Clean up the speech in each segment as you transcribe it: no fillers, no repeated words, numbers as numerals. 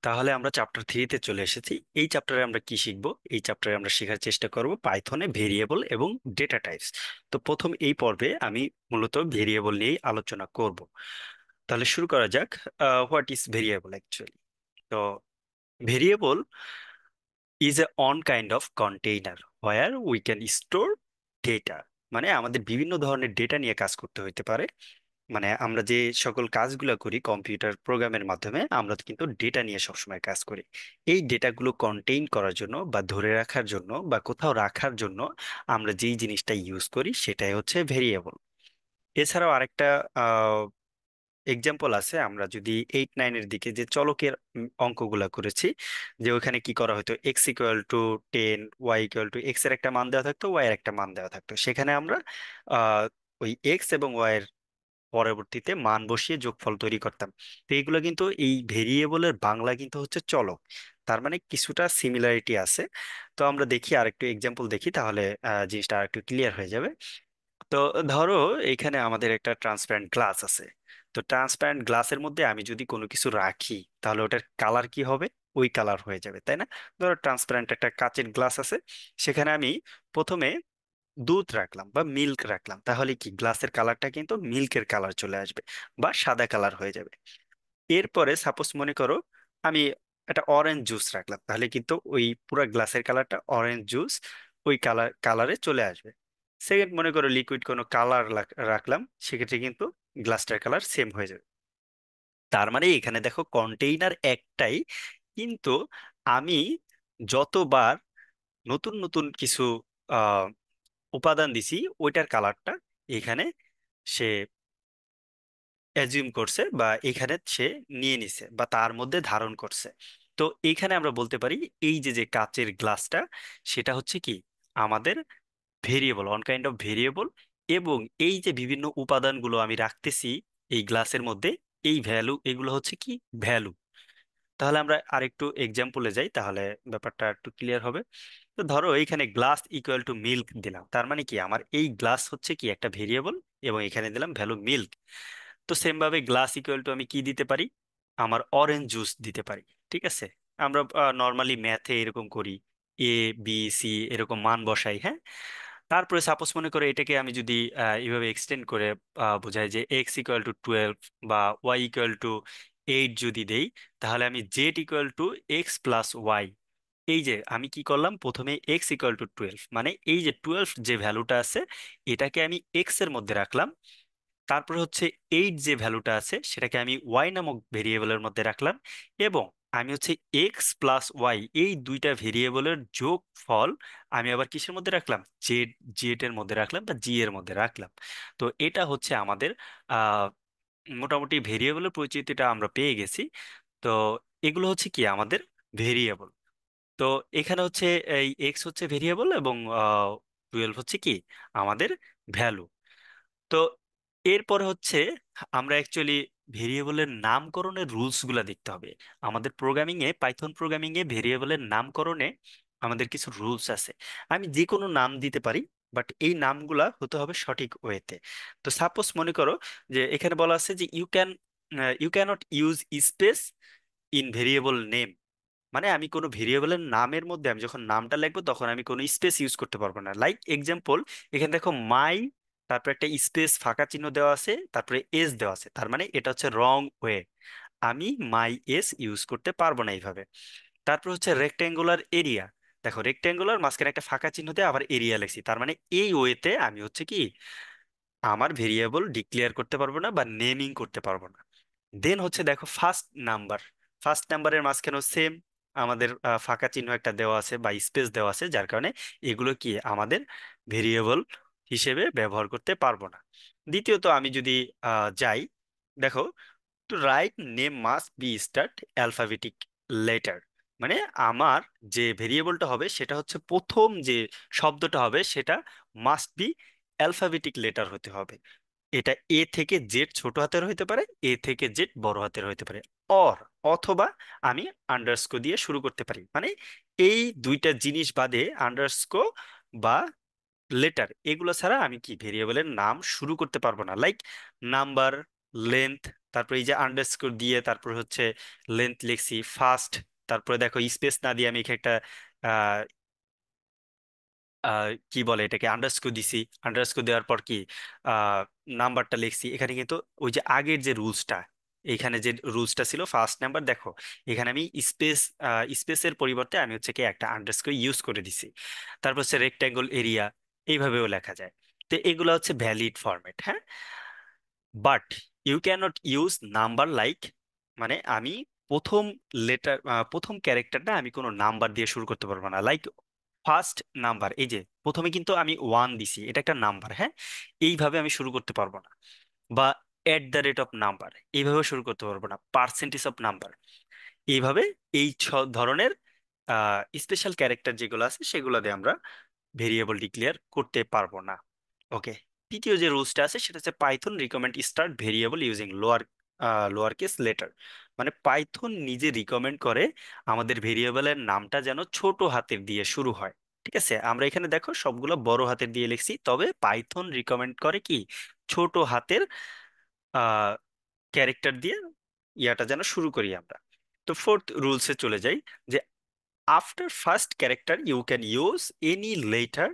তাহলে আমরা চ্যাপ্টার 3 তে চলে এসেছি। এই চ্যাপ্টারে আমরা কি শিখব? এই চ্যাপ্টারে আমরা শেখার চেষ্টা করব পাইথনে ভেরিয়েবল এবং ডেটা টাইপস। তো প্রথম এই পর্বে আমি মূলত ভেরিয়েবল নিয়েই আলোচনা করব। তাহলে শুরু করা যাক। What is variable actually? তো variable is a on kind of container where we can store data. মানে আমাদের বিভিন্ন ধরনের ডেটা নিয়ে কাজ করতে হইতে পারে। মানে আমরা যে সকল কাজগুলো করি কম্পিউটার প্রোগ্রামের মাধ্যমে, আমরা কিন্তু ডেটা নিয়ে সবসময় কাজ করি। এই ডেটাগুলো কন্টেইন করার জন্য বা ধরে রাখার জন্য বা কোথাও রাখার জন্য আমরা যেই জিনিসটা ইউজ করি সেটাই হচ্ছে ভেরিয়েবল। এছাড়াও আরেকটা এক্সাম্পল আছে। আমরা যদি 8-9 এর দিকে যে চলকের অঙ্কগুলা করেছি, যে ওখানে কি করা হতো, X equal to 10, Y equal to X এর একটা মান দেওয়া থাকতো, ওয়াই এর একটা মান দেওয়া থাকতো। সেখানে আমরা আহ, ওই এক্স এবং ওয়াই পরবর্তীতে মান বসিয়ে যোগফল তৈরি করতাম। তো এইগুলো কিন্তু এই ভেরিয়েবলের বাংলা কিন্তু হচ্ছে চলক। তার মানে কিছুটা সিমিলারিটি আছে। তো আমরা দেখি আরেকটু এক্সাম্পল দেখি, তাহলে জিনিসটা আরেকটু ক্লিয়ার হয়ে যাবে। তো ধরো এখানে আমাদের একটা ট্রান্সপারেন্ট গ্লাস আছে। তো ট্রান্সপারেন্ট গ্লাসের মধ্যে আমি যদি কোনো কিছু রাখি, তাহলে ওটার কালার কি হবে? ওই কালার হয়ে যাবে, তাই না? ধরো ট্রান্সপারেন্ট একটা কাচের গ্লাস আছে, সেখানে আমি প্রথমে দুধ রাখলাম বা মিল্ক রাখলাম, তাহলে কি গ্লাসের কালারটা কিন্তু মিল্কের কালার চলে আসবে বা সাদা কালার হয়ে যাবে। এরপরে সাপোজ মনে করো আমি একটা অরেঞ্জ জুস রাখলাম, তাহলে কিন্তু ওই পুরো গ্লাসের কালারটা অরেঞ্জ জুস ওই কালারে চলে আসবে। সেকেন্ড মনে করো লিকুইড কোনো কালার রাখলাম, সেক্ষেত্রে কিন্তু গ্লাসটার কালার সেম হয়ে যাবে। তার মানে এখানে দেখো কন্টেইনার একটাই, কিন্তু আমি যতবার নতুন নতুন কিছু উপাদান দিছি, ওইটার কালারটা এখানে সে অ্যাজিউম করছে বা এখানে সে নিয়ে নিছে বা তার মধ্যে ধারণ করছে। তো এইখানে আমরা বলতে পারি এই যে যে কাচের গ্লাসটা, সেটা হচ্ছে কি আমাদের variable, on kind of variable. এবং এই যে বিভিন্ন উপাদানগুলো আমি রাখতেছি এই গ্লাসের মধ্যে, এই ভ্যালু, এগুলো হচ্ছে কি ভ্যালু। তাহলে আমরা আরেকটু এক্সাম্পলে যাই, তাহলে ব্যাপারটা একটু ক্লিয়ার হবে। তো ধরো এইখানে গ্লাস ইকুয়াল টু মিল্ক দিলাম, তার মানে কি আমার এই গ্লাস হচ্ছে কি একটা ভেরিয়েবল, এবং এখানে দিলাম ভ্যালু মিল্ক। তো সেম ভাবে গ্লাস ইকুয়াল টু আমি কি দিতে পারি? আমার অরেঞ্জ জুস দিতে পারি। ঠিক আছে? আমরা নর্মালি ম্যাথে এরকম করি, এ বি সি এরকম মান বসাই, হ্যাঁ। তারপরে সাপোজ মনে করে এটাকে আমি যদি এইভাবে এক্সটেন্ড করে বোঝাই যে এক্স ইকুয়াল টু 12 বা ওয়াই ইকুয়াল টু 8 যদি দেই, তাহলে আমি Z equal to X plus Y. এই যে আমি কি করলাম, প্রথমে এক্স ইকুয়াল টু 12, মানে এই যে 12 যে ভ্যালুটা আছে এটাকে আমি এক্স এর মধ্যে রাখলাম। তারপর হচ্ছে 8 যে ভ্যালুটা আছে সেটাকে আমি ওয়াই নামক ভেরিয়েবলের মধ্যে রাখলাম। এবং আমি হচ্ছে এক্স প্লাস ওয়াই এই দুইটা ভেরিয়েবলের যোগ ফল আমি আবার কিসের মধ্যে রাখলাম? জেড, জেড এর মধ্যে রাখলাম বা জি এর মধ্যে রাখলাম। তো এটা হচ্ছে আমাদের আহ মোটামুটি ভেরিয়েবলের পরিচিতিটা আমরা পেয়ে গেছি। তো এগুলো হচ্ছে কি আমাদের ভেরিয়েবল। তো এখানে হচ্ছে এই এক্স হচ্ছে ভেরিয়েবল এবং 12 হচ্ছে কি আমাদের ভ্যালু। তো এরপরে হচ্ছে আমরা অ্যাকচুয়ালি ভেরিয়েবলের নামকরণের রুলস গুলা দেখতে হবে। আমাদের প্রোগ্রামিং এ, পাইথন প্রোগ্রামিং এ ভেরিয়েবলের নামকরণে আমাদের কিছু রুলস আছে। আমি যে কোনো নাম দিতে পারি, বাট এই নামগুলা হতে হবে সঠিক ওয়েতে। তো সাপোজ মনে করো যে এখানে বলা আছে যে you cannot use space in variable name. মানে আমি কোনো ভেরিয়েবলের নামের মধ্যে আমি যখন নামটা লিখবো তখন আমি কোনো স্পেস ইউজ করতে পারবো না। লাইক এক্সাম্পল, এখানে দেখো মাই, তারপরে একটা স্পেস ফাঁকা চিহ্ন দেওয়া আছে, তারপরে এস দেওয়া আছে, তার মানে এটা হচ্ছে রং ওয়ে। আমি মাই এস ইউজ করতে পারবো না এইভাবে। তারপর হচ্ছে রেক্টেঙ্গুলার এরিয়া। দেখো রেক্টেঙ্গুলার মাঝখানে একটা ফাঁকা চিহ্ন দিয়ে আবার এরিয়া লিখছি, তার মানে এই ওয়েতে আমি হচ্ছে কি আমার ভেরিয়েবল ডিক্লেয়ার করতে পারবো না বা নেমিং করতে পারবো না। দেন হচ্ছে দেখো ফার্স্ট নাম্বার। ফার্স্ট নাম্বারের মাঝখানেও সেম আমাদের ফাঁকা চিহ্ন একটা দেওয়া আছে বা স্পেস দেওয়া আছে, যার কারণে এগুলো কি আমাদের ভেরিয়েবল হিসেবে ব্যবহার করতে পারবো না। দ্বিতীয়ত আমি যদি যাই, দেখো to write name must be start alphabetic letter. মানে আমার যে ভেরিয়েবলটা হবে সেটা হচ্ছে প্রথম যে শব্দটা হবে সেটা মাস্ট বি অ্যালফাবেটিক লেটার হতে হবে। এটা এ থেকে জেড ছোট হাতের হইতে পারে, এ থেকে জেড বড় হাতের হইতে পারে। অর, অথবা আমি আন্ডারস্কো দিয়ে শুরু করতে পারি। মানে এই দুইটা জিনিস বাদে আন্ডারস্কো বা লেটার এগুলো ছাড়া আমি কি ভেরিয়েবলের নাম শুরু করতে পারবো না। লাইক নাম্বার, লেন্থ, তারপরে এই যে আন্ডারস্কোর দিয়ে তারপর হচ্ছে লেন্থ লিখছি ফার্স্ট। তারপরে দেখো স্পেস না দিয়ে আমি এখানে একটা কি বলে এটাকে আন্ডারস্কোর দিছি। আন্ডারস্কোর দেওয়ার পর কি নাম্বারটা লিখছি এখানে, কিন্তু ওই যে আগের যে রুলসটা, এখানে যে রুলসটা ছিল ফার্স্ট নাম্বার, দেখো এখানে আমি স্পেসের পরিবর্তে আমি হচ্ছে কি একটা আন্ডারস্কোর ইউজ করে দিছি। তারপর হচ্ছে রেক্ট্যাঙ্গল এরিয়া, এইভাবেও লেখা যায়। তো এগুলো হচ্ছে ভ্যালিড ফরম্যাট, হ্যাঁ। But you cannot use number like, মানে আমি প্রথম প্রথম ক্যারেক্টারটা আমি কোনো নাম্বার দিয়ে শুরু করতে পারবো না। লাইক ফার্স্ট নাম্বার, এই যে প্রথমে কিন্তু আমি ওয়ান দিছি, এটা একটা নাম্বার, হ্যাঁ। এইভাবে আমি শুরু করতে পারবো না। বা at the rate of number, এইভাবে শুরু করতে পারবো না। পার্সেন্টেজ অফ নাম্বার, এইভাবে এই ধরনের স্পেশাল ক্যারেক্টার যেগুলো আছে সেগুলো দিয়ে আমরা ভেরিয়েবল ডিক্লেয়ার করতে পারবো না। ওকে। তৃতীয় যে রুলসটা আছে সেটা হচ্ছে Python recommend start variable using lower case letter. মানে পাইথন নিজে রিকমেন্ড করে আমাদের ভেরিয়েবলের নামটা যেন ছোট হাতের দিয়ে শুরু হয়। ঠিক আছে, আমরা এখানে দেখো সবগুলো বড় হাতের দিয়ে লিখছি, তবে পাইথন রিকমেন্ড করে কি ছোট হাতের ক্যারেক্টার দিয়ে ইয়াটা যেন শুরু করি আমরা। তো ফোর্থ রুলসে চলে যাই, যে after first character you can use any letter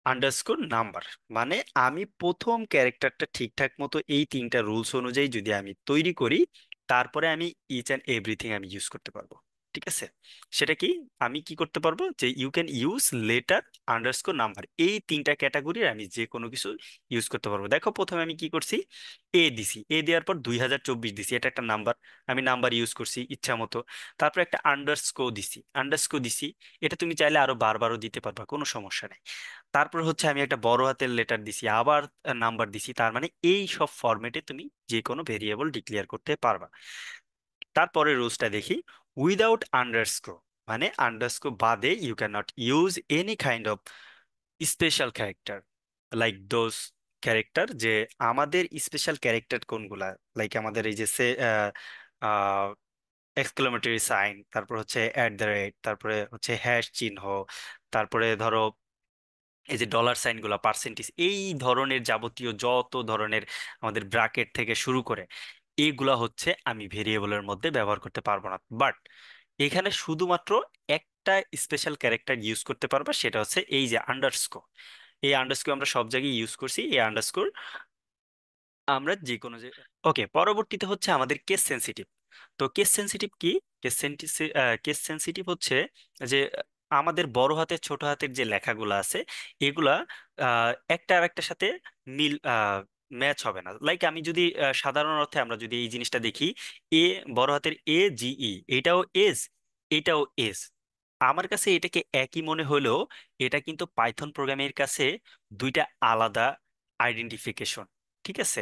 underscore number. মানে আমি প্রথম ক্যারেক্টারটা ঠিকঠাক মতো এই তিনটা রুলস অনুযায়ী যদি আমি তৈরি করি, তারপরে আমি ইচ অ্যান্ড এভরিথিং আমি ইউজ করতে পারবো। ঠিক আছে, সেটা কি, আমি কি করতে পারবো যে you can use letter underscore number, এই তিনটা ক্যাটাগরির আমি যে কোনো কিছু ইউজ করতে পারবো। দেখো প্রথমে আমি কি করছি, এ দিছি, এ দেওয়ার পর 2024 দিছি, এটা একটা নাম্বার, আমি নাম্বার ইউজ করছি ইচ্ছা মতো। তারপর একটা আন্ডারস্কোর দিছি, এটা তুমি চাইলে আরো বারবারও দিতে পারবা, কোনো সমস্যা নেই। তারপর হচ্ছে আমি একটা বড় হাতের লেটার দিছি, আবার নাম্বার দিছি, তার মানে এই সব ফরম্যাটে তুমি যে কোনো ভেরিয়েবল ডিক্লেয়ার করতে পারবা। তারপরে রুলসটা দেখি, উইদাউট আন্ডারস্কোর, মানে আন্ডারস্কোর বাদে you can not use any kind of special character, like those character, যে আমাদের স্পেশাল ক্যারেক্টার কোনগুলা, লাইক আমাদের এই যে সে এক্সক্লেমেটরি সাইন, তারপর হচ্ছে অ্যাট দ্য রেট, তারপরে হচ্ছে হ্যাশ চিহ্ন, তারপরে ধরো এই যে ডলার সাইন গুলা, পার্সেন্টেজ, এই ধরনের যাবতীয় যত ধরনের আমাদের ব্র্যাকেট থেকে শুরু করে এইগুলা হচ্ছে আমি ভেরিয়েবলের মধ্যে ব্যবহার করতে পারবো না। বাট এখানে শুধুমাত্র একটা স্পেশাল ক্যারেক্টার ইউজ করতে পারবা, সেটা হচ্ছে এই যে আন্ডারস্কোর। এই আন্ডারস্কোর আমরা সব জায়গায় ইউজ করছি, এই আন্ডারস্কোর আমরা যে কোনো যে। ওকে, পরবর্তীতে হচ্ছে আমাদের কেস সেনসিটিভ। তো কেস সেনসিটিভ কি, কেস সেনসিটিভ হচ্ছে যে আমাদের বড় হাতের ছোট হাতের যে লেখাগুলো আছে এগুলা একটা আর একটার সাথে মিল ম্যাচ হবে না। লাইক আমি যদি সাধারণ অর্থে আমরা যদি এই জিনিসটা দেখি, এ, বড় হাতের AGE, এটাও এস, এটাও এস, আমার কাছে এটাকে একই মনে হলেও এটা কিন্তু পাইথন প্রোগ্রামের কাছে দুইটা আলাদা আইডেন্টিফিকেশন। ঠিক আছে,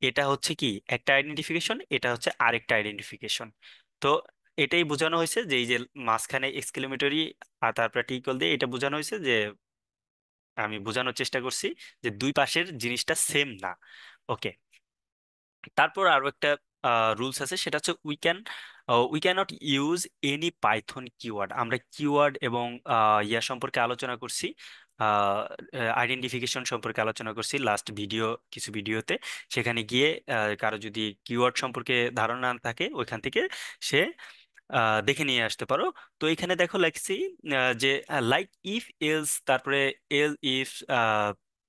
এটা হচ্ছে কি একটা আইডেন্টিফিকেশন, এটা হচ্ছে আরেকটা আইডেন্টিফিকেশন। তো এটাই বোঝানো হয়েছে যে এই যে মাঝখানে এক্সক্লেমেটরি আর তারপরে টিকল দিয়ে এটা বোঝানো হয়েছে যে আমি বোঝানোর চেষ্টা করছি যে দুই পাশের জিনিসটা সেম না। ওকে। তারপর আরো একটা রুলস আছে, সেটা হচ্ছে we cannot use any Python keyword. আমরা কিওয়ার্ড এবং ইয়া সম্পর্কে আলোচনা করছি, আইডেন্টিফিকেশন সম্পর্কে আলোচনা করছি লাস্ট কিছু ভিডিওতে। সেখানে গিয়ে কারো যদি কিওয়ার্ড সম্পর্কে ধারণা না থাকে ওইখান থেকে সে দেখে নিয়ে আসতে পারো। তো এখানে দেখো লাগছি যে লাইক ইফ এলস, তারপরে ইফ,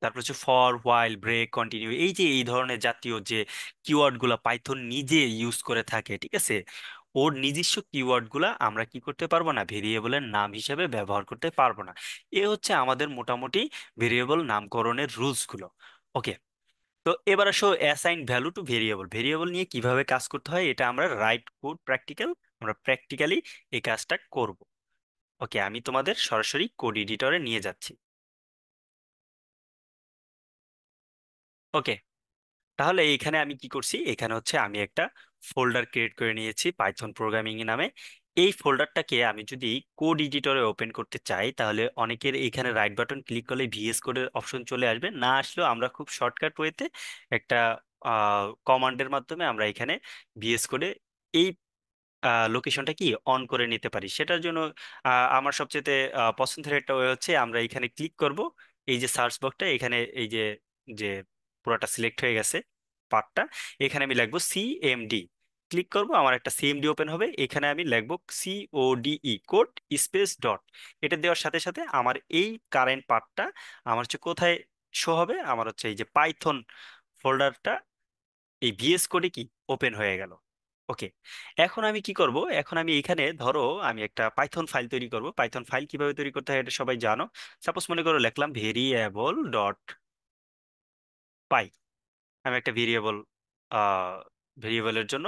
তারপর হচ্ছে ফর হোয়াইল ব্রেক কন্টিনিউ, এই যে এই ধরনের জাতীয় যে কিওয়ার্ড গুলা পাইথন নিজে ইউজ করে থাকে, ঠিক আছে, ওর নিজস্ব কিওয়ার্ড গুলা আমরা কি করতে পারবো না, ভেরিয়েবলের নাম হিসেবে ব্যবহার করতে পারবো না। এ হচ্ছে আমাদের মোটামুটি ভেরিয়েবল নামকরণের রুলস গুলো। ওকে। তো এবার আসো assign value to variable, variable নিয়ে কিভাবে কাজ করতে হয় এটা আমরা রাইট কোড প্র্যাকটিক্যাল, আমরা প্র্যাকটিক্যালি এই কাজটা করব। ওকে, আমি তোমাদের সরাসরি কোড এডিটরে নিয়ে যাচ্ছি। ওকে, তাহলে এইখানে আমি কি করছি, এখানে হচ্ছে আমি একটা ফোল্ডার ক্রিয়েট করে নিয়েছি পাইথন প্রোগ্রামিং নামে। এই ফোল্ডারটাকে আমি যদি কোড এডিটরে ওপেন করতে চাই, তাহলে অনেকের এখানে রাইট বাটন ক্লিক করলে ভিএস কোডের অপশন চলে আসবে, না আসলেও আমরা খুব শর্টকাট ওয়েতে একটা কমান্ডের মাধ্যমে আমরা এখানে ভিএস কোডে এই লোকেশনটা কি অন করে নিতে পারি। সেটার জন্য আমার সবচেয়ে পছন্দের একটা ওয়ে হচ্ছে আমরা এখানে ক্লিক করব, এই যে সার্চ বক্সটা এখানে এই যে যে পুরোটা সিলেক্ট হয়ে গেছে, পার্টটা, এখানে আমি লিখবো সিএমডি। ক্লিক করব, আমার একটা সিএমডি ওপেন হবে, এখানে আমি লিখবো CODE, কোড স্পেস ডট। এটা দেওয়ার সাথে সাথে আমার এই কারেন্ট পার্টটা আমার হচ্ছে কোথায় শো হবে, আমার হচ্ছে এই যে পাইথন ফোল্ডারটা এই ভিএস কোডে কি ওপেন হয়ে গেল। ওকে, এখন আমি কি করব, এখন আমি এখানে ধরো আমি একটা পাইথন ফাইল তৈরি করব। পাইথন ফাইল কিভাবে তৈরি করতে হয় এটা সবাই জানো। সাপোজ মনে করো লিখলাম ভেরিয়েবল ডট পাই। আমি একটা ভেরিয়েবলের জন্য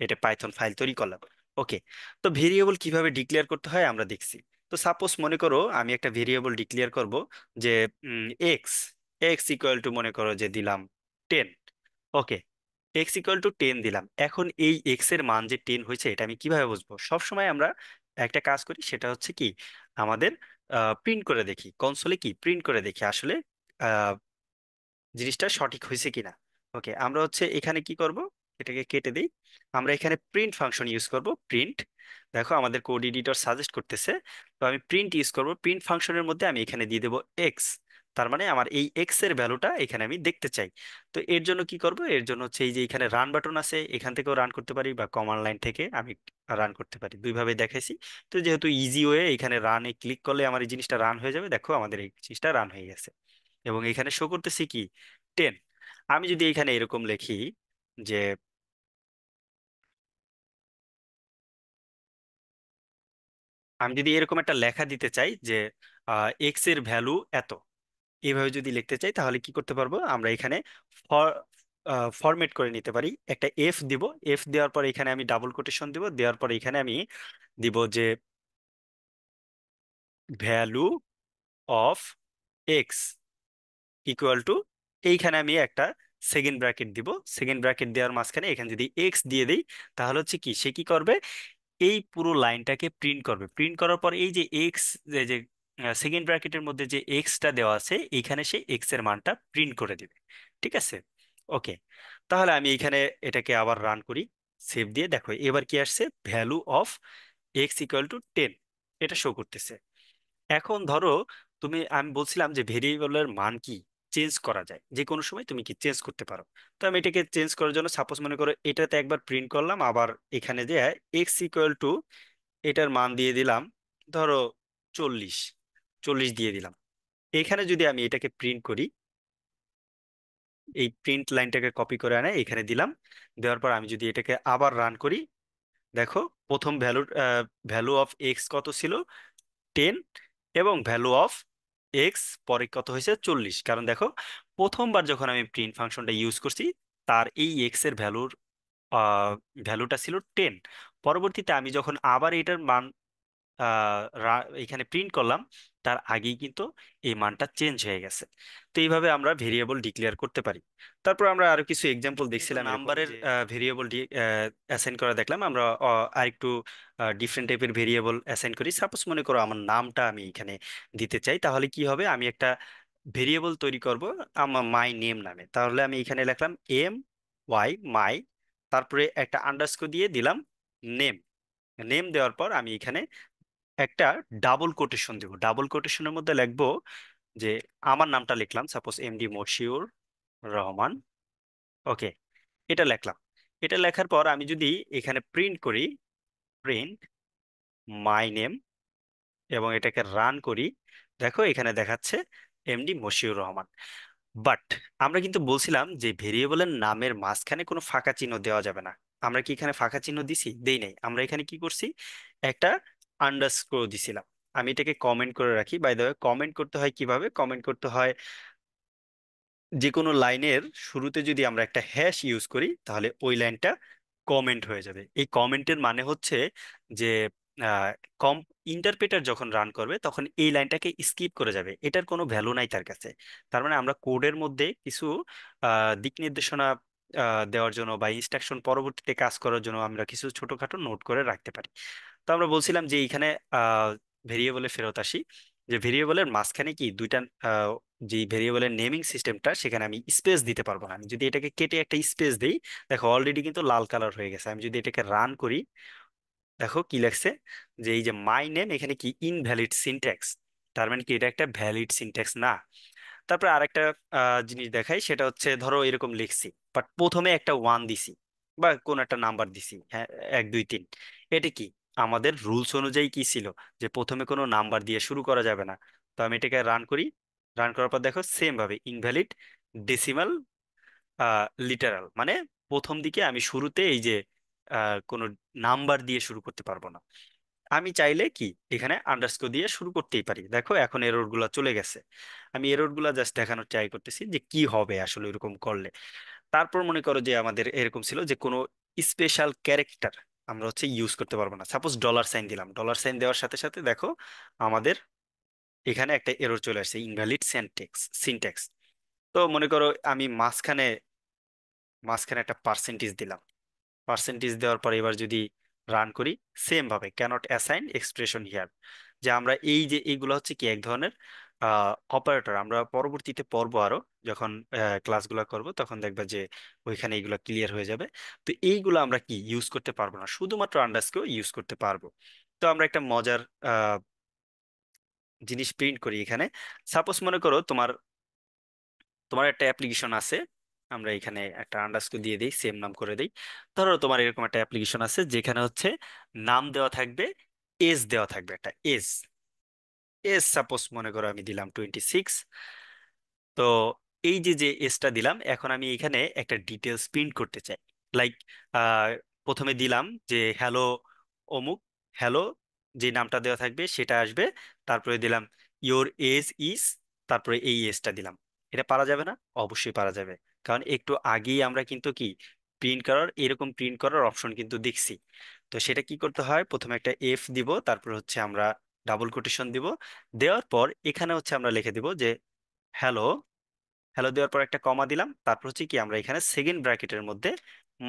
এটা পাইথন ফাইল তৈরি করলাম। ওকে, তো ভেরিয়েবল কিভাবে ডিক্লেয়ার করতে হয় আমরা দেখছি। তো সাপোজ মনে করো আমি একটা ভেরিয়েবল ডিক্লেয়ার করব যে এক্স এক্স ইকুয়াল টু মনে করো যে দিলাম 10। ওকে, এক্স ইকুয়াল টু 10 দিলাম। এখন এই এক্স এর মান যে 10 হয়েছে এটা আমি কিভাবে বুঝবো? সবসময় আমরা একটা কাজ করি, সেটা হচ্ছে কি আমাদের প্রিন্ট করে দেখি, কনসোলে কি প্রিন্ট করে দেখি আসলে জিনিসটা সঠিক হয়েছে কিনা। ওকে, আমরা হচ্ছে এখানে কি করব, এটাকে কেটে দিই। আমরা এখানে প্রিন্ট ফাংশন ইউজ করব, প্রিন্ট। দেখো আমাদের কোড এডিটর সাজেস্ট করতেছে, তো আমি প্রিন্ট ইউজ করব। প্রিন্ট ফাংশনের মধ্যে আমি এখানে দিয়ে দেবো এক্স। তার মানে আমার এই এক্স এর ভ্যালুটা এখানে আমি দেখতে চাই। তো এর জন্য কি করব, এর জন্য হচ্ছে এই যে এখানে রান বাটন আছে, এখান থেকেও রান করতে পারি বা কমান্ড লাইন থেকে আমি রান করতে পারি, দুইভাবে দেখাইছি। তো যেহেতু ইজি ওয়ে, এখানে রানে ক্লিক করলে আমার এই জিনিসটা রান হয়ে যাবে। দেখো আমাদের এই জিনিসটা রান হয়ে গেছে এবং এখানে শো করতেছি কি 10। আমি যদি এখানে এরকম লিখি যে আমি যদি এরকম একটা লেখা দিতে চাই যে এক্স এর ভ্যালু এত, এইভাবে যদি লিখতে চাই তাহলে কি করতে পারবো, আমরা এখানে ফরম্যাট করে নিতে পারি। একটা এফ দিব, এফ দেওয়ার পর এখানে আমি ডাবল কোটেশন দিব, দেওয়ার পর এখানে আমি দিব যে value of x equal two, এইখানে আমি একটা সেকেন্ড ব্র্যাকেট দিব। সেকেন্ড ব্র্যাকেট দেওয়ার মাঝখানে এখানে যদি এক্স দিয়ে দিই তাহলে হচ্ছে কি সে কি করবে, এই পুরো লাইনটাকে প্রিন্ট করবে। প্রিন্ট করার পর এই যে এক্স, যে সেকেন্ড ব্র্যাকেটের মধ্যে যে এক্সটা দেওয়া আছে এইখানে সে এক্স এর মানটা প্রিন্ট করে দিবে। ঠিক আছে। ওকে, তাহলে আমি এখানে এটাকে আবার রান করি, সেভ দিয়ে দেখো এবার কি আসছে, value of x equal to 10, এটা শো করতেছে। এখন ধরো আমি বলছিলাম যে ভেরিয়েবলের মান কি চেঞ্জ করা যায়, যে কোনো সময় তুমি কি চেঞ্জ করতে পারো। তো আমি এটাকে চেঞ্জ করার জন্য সাপোজ মনে করো এটাতে একবার প্রিন্ট করলাম, আবার এখানে যে এক্স ইকুয়াল টু এটার মান দিয়ে দিলাম ধরো 40, 40 দিয়ে দিলাম। এখানে যদি আমি এটাকে প্রিন্ট করি, এই প্রিন্ট লাইনটাকে কপি করে আনে এখানে দিলাম, দেওয়ার পর আমি যদি এটাকে আবার রান করি, দেখো প্রথম ভ্যালু অফ এক্স কত ছিল, 10, এবং ভ্যালু অফ এক্স পরে কত হয়েছে 40। কারণ দেখো প্রথমবার যখন আমি প্রিন্ট ফাংশনটা ইউজ করছি তার এই এক্স এর ভ্যালুটা ছিল 10। পরবর্তীতে আমি যখন আবার এটার মান এখানে প্রিন্ট করলাম তার আগেই কিন্তু এই মানটা চেঞ্জ হয়ে গেছে। তো এইভাবে আমরা ভেরিয়েবল ডিক্লেয়ার করতে পারি। তারপর আমরা আরো কিছু এক্সাম্পল দেখছিলাম নাম্বারের ভেরিয়েবল অ্যাসাইন করা দেখলাম। আমরা আরেকটু ডিফারেন্ট টাইপের ভেরিয়েবল অ্যাসাইন করি। সাপোজ মনে করো আমার নামটা আমি এখানে দিতে চাই, তাহলে কি হবে, আমি একটা ভেরিয়েবল তৈরি করব আমার মাই নেম নামে। তাহলে আমি এখানে লিখলাম MY মাই, তারপরে একটা আন্ডারস্কোর দিয়ে দিলাম নেম। নেম দেওয়ার পর আমি এখানে একটা ডাবল কোটেশন দেব। ডাবল কোটেশনের মধ্যে লিখবো যে আমার নামটা লিখলাম, সাপোজ MD মশিউর রহমান। ওকে, এটা লিখলাম। এটা লেখার পর আমি যদি এখানে প্রিন্ট করি, প্রিন্ট মাই নেম, এবং এটাকে রান করি, দেখো এখানে দেখাচ্ছে MD মশিউর রহমান। বাট আমরা কিন্তু বলছিলাম যে ভেরিয়েবলের নামের মাঝখানে কোনো ফাঁকা চিহ্ন দেওয়া যাবে না। আমরা কি এখানে ফাঁকা চিহ্ন দিছি? দেই নাই। আমরা এখানে কি করছি, একটা আন্ডারস্কোর দিছিলাম। আমি এটাকে কমেন্ট করে রাখি। বাই দ্য ওয়ে, কমেন্ট করতে হয় কিভাবে, কমেন্ট করতে হয় যে কোনো লাইনের শুরুতে যদি আমরা একটা হ্যাশ ইউজ করি তাহলে ওই লাইনটা কমেন্ট হয়ে যাবে। এই কমেন্টের মানে হচ্ছে যে কম ইন্টারপ্রেটার যখন রান করবে তখন এই লাইনটাকে স্কিপ করে যাবে, এটার কোনো ভ্যালু নাই তার কাছে। তার মানে আমরা কোডের মধ্যে কিছু দিক নির্দেশনা দেওয়ার জন্য বা ইনস্ট্রাকশন পরবর্তীতে কাজ করার জন্য আমরা কিছু ছোটখাটো নোট করে রাখতে পারি। তো আমরা বলছিলাম যে এইখানে ভেরিয়েবলে ফেরত আসি, যে ভেরিয়েবলের মাঝখানে কি দুইটা যে ভেরিয়েবলের নেমিং সিস্টেমটা সেখানে আমি স্পেস দিতে পারবো না। আমি যদি এটাকে কেটে একটা স্পেস দিই, দেখো অলরেডি কিন্তু লাল কালার হয়ে গেছে। আমি যদি এটাকে রান করি, দেখো কি লেখছে যে এই যে মাই নেম এখানে কি ইনভ্যালিড সিনট্যাক্স। তার মানে কি এটা একটা ভ্যালিড সিনট্যাক্স না। তারপরে আরেকটা জিনিস দেখাই, সেটা হচ্ছে ধরো এরকম লিখছি বাট প্রথমে একটা ওয়ান দিছি বা কোন একটা নাম্বার দিছি, হ্যাঁ, 1 2 3, এটা কি আমাদের রুলস অনুযায়ী কি ছিল যে প্রথমে কোনো নাম্বার দিয়ে শুরু করা যাবে না। তো আমি এটাকে রান করি, রান করার পর দেখো সেম ভাবে ইনভ্যালিড ডেসিমাল লিটারাল, মানে প্রথম দিকে আমি শুরুতে এই যে কোনো নাম্বার দিয়ে শুরু করতে পারবো না। আমি চাইলে কি এখানে আন্ডারস্কোর দিয়ে শুরু করতেই পারি। দেখো এখন এরর গুলা চলে গেছে। আমি এরর গুলা জাস্ট দেখানোর ট্রাই করতেছি যে কি হবে আসলে এরকম করলে। তারপর মনে করো যে আমাদের এরকম ছিল যে কোনো স্পেশাল ক্যারেক্টার আমরা হচ্ছে ইউজ করতে পারবো না। সাপোজ ডলার সাইন দিলাম, ডলার সাইন দেওয়ার সাথে সাথে দেখো আমাদের এখানে একটা এরর চলে আসছে, ইনভ্যালিড সিনট্যাক্স। তো মনে করো আমি মাঝখানে মাঝখানে একটা পার্সেন্টেজ দিলাম, পার্সেন্টেজ দেওয়ার পরে এবার যদি রান করি সেম ভাবে ক্যানট অ্যাসাইন এক্সপ্রেশন হিয়ার, যে আমরা এই যে এইগুলো হচ্ছে কি এক ধরনের অপারেটর, আমরা পরবর্তীতে পড়বো আরো যখন ক্লাসগুলো করব তখন দেখবা যে ওইখানে এইগুলো ক্লিয়ার হয়ে যাবে। তো এইগুলো আমরা কি ইউজ করতে পারবো না, শুধুমাত্র আন্ডারস্কোর ইউজ করতে পারবো। তো আমরা একটা মজার জিনিস প্রিন্ট করি এখানে। সাপোজ মনে করো তোমার তোমার একটা অ্যাপ্লিকেশন আছে, আমরা এখানে একটা আন্ডারস্কোর দিয়ে দিই, সেম নাম করে দিই। ধরো তোমার এরকম একটা অ্যাপ্লিকেশন আছে যেখানে হচ্ছে নাম দেওয়া থাকবে, এজ দেওয়া থাকবে, একটা এজ, এজ সাপোজ মনে করো আমি দিলাম 26। তো এই যে যে এজটা দিলাম, এখন আমি এখানে একটা ডিটেলস প্রিন্ট করতে চাই। লাইক প্রথমে দিলাম যে হ্যালো অমুক, হ্যালো, যে নামটা দেওয়া থাকবে সেটা আসবে, তারপরে দিলাম ইওর এজ ইজ, তারপরে এই এজটা দিলাম। এটা পারা যাবে না? অবশ্যই পারা যাবে, কারণ একটু আগেই আমরা কিন্তু কি প্রিন্ট করার, এরকম প্রিন্ট করার অপশন কিন্তু দেখছি। তো সেটা কি করতে হয়, প্রথমে একটা এফ দিব, তারপর হচ্ছে আমরা ডাবল কোটেশন দিব, দেওয়ার পর এখানে হচ্ছে আমরা লিখে দিব যে হ্যালো, হ্যালো দেওয়ার পর একটা কমা দিলাম, তারপর হচ্ছে কি আমরা এখানে সেকেন্ড ব্র্যাকেটের মধ্যে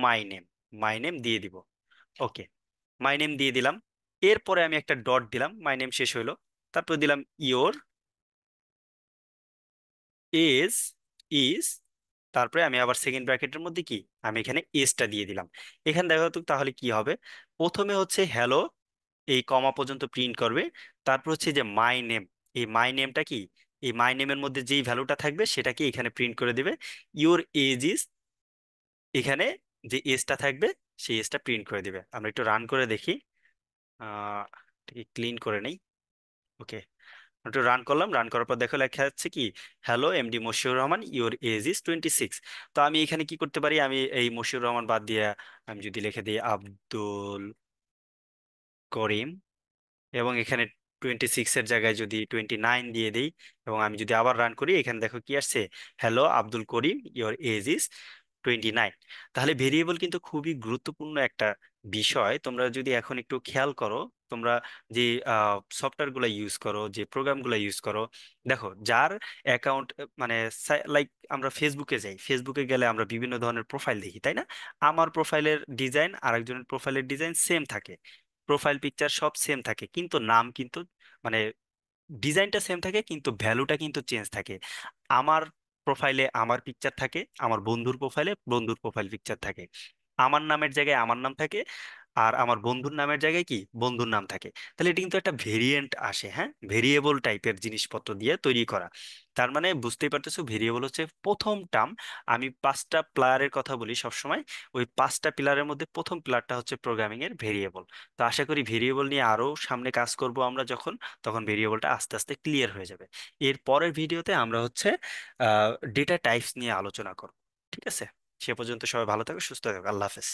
মাই নেম, মাই নেম দিয়ে দিব। ওকে, মাই নেম দিয়ে দিলাম। এরপরে আমি একটা ডট দিলাম, মাই নেম শেষ হইলো। তারপর দিলাম ইওর এজ ইজ, তারপরে আমি আবার সেকেন্ড ব্র্যাকেটের মধ্যে কি আমি এখানে এজটা দিয়ে দিলাম। এখানে দেখো তো তাহলে কি হবে, প্রথমে হচ্ছে হ্যালো এই কমা পর্যন্ত প্রিন্ট করবে, তারপর হচ্ছে যে মাই নেম, এই মাই নেমটা কি, এই মাই নেমের মধ্যে যেই ভ্যালুটা থাকবে সেটাকে এখানে প্রিন্ট করে দিবে। ইওর এজ ইজ, এখানে যে এজটা থাকবে সেই এজটা প্রিন্ট করে দিবে। আমরা একটু রান করে দেখি, আহ ক্লিন করে নেই। ওকে, একটু রান করলাম, রান করার পর দেখো লেখা যাচ্ছে কি hello MD Moshiur Rahman, your age is 26। তো আমি এখানে কি করতে পারি, আমি এই মশিউর রহমান বাদ দিয়ে আমি যদি লিখে দিই আব্দুল করিম, এবং এখানে 26 এর জায়গায় যদি 29 দিয়ে দিই, এবং আমি যদি আবার রান করি, এখানে দেখো কি আসছে, hello Abdul Karim, your age is 29। তাহলে ভেরিয়েবল কিন্তু খুবই গুরুত্বপূর্ণ একটা বিষয়। তোমরা যদি এখন একটু খেয়াল করো, তোমরা যে সফটওয়্যার গুলা ইউজ করো, যে প্রোগ্রাম গুলা ইউজ করো, দেখো যার অ্যাকাউন্ট, মানে লাইক আমরা ফেসবুকে যাই, ফেসবুকে গেলে আমরা বিভিন্ন ধরনের প্রোফাইল দেখি, তাই না? আমার প্রোফাইলের ডিজাইন আরেকজনের প্রোফাইলের ডিজাইন সেম থাকে, প্রোফাইল পিকচার সব সেম থাকে, কিন্তু নাম কিন্তু, মানে ডিজাইনটা সেম থাকে কিন্তু ভ্যালুটা কিন্তু চেঞ্জ থাকে। আমার প্রোফাইলে আমার পিকচার থাকে, আমার বন্ধুর প্রোফাইলে বন্ধুর প্রোফাইল পিকচার থাকে, আমার নামের জায়গায় আমার নাম থাকে, আর আমার বন্ধুর নামের জায়গায় কি বন্ধুর নাম থাকে। তাহলে এটা কিন্তু একটা ভেরিয়েন্ট আসে, হ্যাঁ, ভেরিয়েবল টাইপের জিনিসপত্র দিয়ে তৈরি করা। তার মানে বুঝতেই পারতেছো ভেরিয়েবল হচ্ছে প্রথম টার্ম। আমি 5টা প্লেয়ারের কথা বলি সবসময়, ওই 5টা পিলারের মধ্যে প্রথম পিলারটা হচ্ছে প্রোগ্রামিং এর ভেরিয়েবল। তো আশা করি ভেরিয়েবল নিয়ে আরো সামনে কাজ করব আমরা যখন, তখন ভেরিয়েবলটা আস্তে আস্তে ক্লিয়ার হয়ে যাবে। এর পরের ভিডিওতে আমরা হচ্ছে ডেটা টাইপস নিয়ে আলোচনা করব। ঠিক আছে, সে পর্যন্ত সবাই ভালো থাকো, সুস্থ থাকো, আল্লাহ হাফেজ।